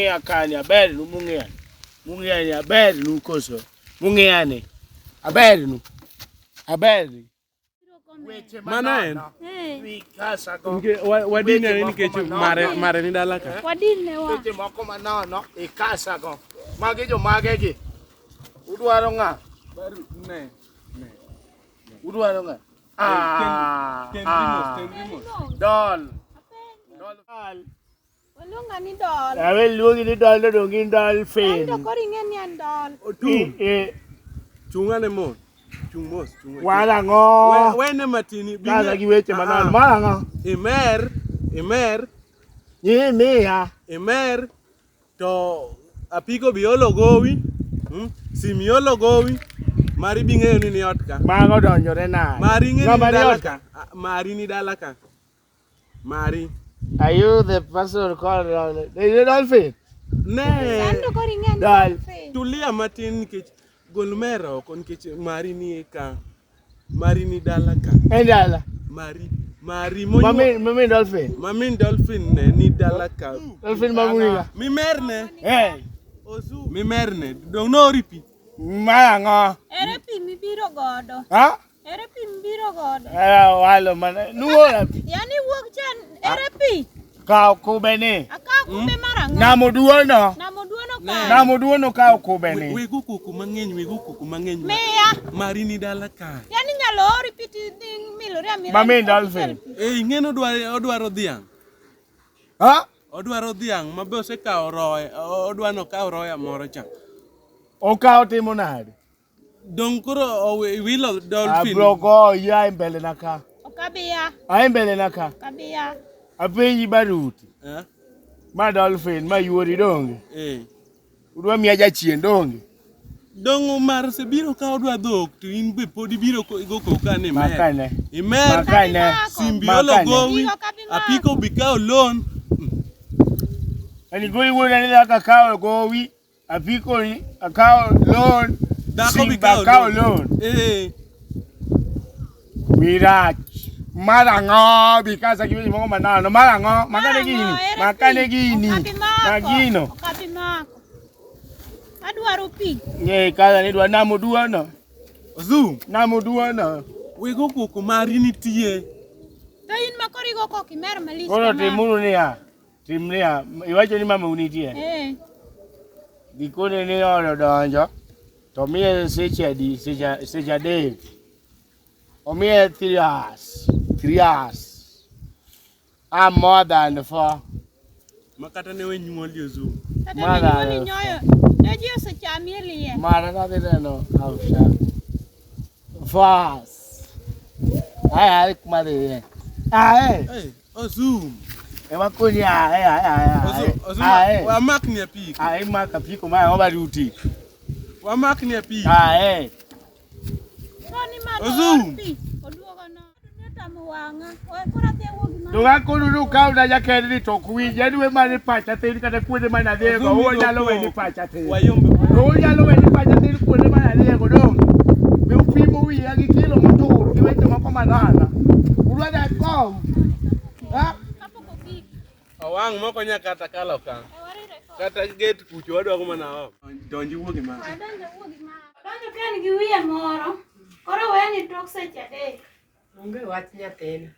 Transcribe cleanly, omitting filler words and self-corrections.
Mungea kani abel nu mungea. Mungea ni abel nu koso. Mungea ni abel nu. Abel. Mana Wi kasa ko. Wadine ni kechu mare ni dalaka. Wadine wa. Weche moko manono e kasa ko. Magi jo mage gi. Udwaro nga. Ne. Udwaro nga. Dol. Walunga ni dol. Awe luongi ni dol do ngin dol fen. Ando kori ngeni an dol. Chunga ne mo. Chung mos. Wala ngo. Wene matini. Kasa gi weche manono. Mala ngo. Emer. Emer. To apiko biolo gowi. Simiolo gowi. Mari bing'eyo ni otka. Mago donjore na. Mari ng'eni dalaka. Mari ni dalaka. Mari. Are you the person called the dolphin? Ne. Ando kori ngeni Dol. Tulia matin nikech golmero kon nikech mari ni ka. Mari ni dalaka. Endala. Mari monyo. Mami dolphin. Mamin dolphin ne ni dalaka. Dolphin mamuniga. Mimerne. Hey. Ozoom. Mimerne. Dong no ripi. Mala ngo. Ere pi mibiro godo. Ha? Ere pi mibiro godo. Walo mana. Nuora pi. Yani wuok chan ere pi. Kao kubene. Aka kube maranga. Namo duono. Namo duono kao kubene. Wegu kuku mang'eny. Meya. Mari ni dalaka. Yani nyalo repeat thing milore amira. Mamin dolphin. Ing'eno odwaro dhiang'. Ha? Odwaro dhiang' mabe osekawo roye. Odwano kawo roya moro cha. Okao timo nade. Dong koro wilo dolphin. Abrogo ya mbele naka. Okabiya. Ai mbele naka. Okabiya. Apenyi baruti. Ma dolphin ma yuori donge. Udwa miya jachien donge. Dong mar se biro ka odwa dhok to in be pod ibiro go koka ni mer. Makane. Imer. Makane. Simbiolo gowi. Apiko bikao loan. Ani goi wona ni laka kao gowi. Apiko ni akao loan. Dako bikao loan. Mirach. Marango because giwe mo manano marango makane gini magino okabimako adwaro pi kala ni dwa namo duono Ozoom namo duono wego koko mari nitie to in makori go kok imer malich koro timnia iwacho ni mama unitie dikone ni oro donjo to miye seche adek omiye 3 hours. 3 hours. I'm more than 4. Makata ne wenyuoli Ozoom. Tata ne nyoyo. Neji osechamieli ye. Mara na no ausha. 4 hours. Ai kumade. Ozoom. Ewa kuni Ozoom. Wa mak ni apiko. Mak apiko ma oba duty. Wa mak ni apiko. Ozoom. Dunga kunu kauda jakedi to kuwije duwe mane pacha tiri kata kuode mana dego o nyalo weni pacha tiri o nyalo weni pacha tiri kuode mana dego dong be upimo wi agi kilo motor kiwete mako manana ulwada ko ha awang moko nya kata kalo kan kata gate kucho wadwa ko mana donji wuogi ma donjo ken gi wiye moro koro weni tok seche adek onge wach nyathina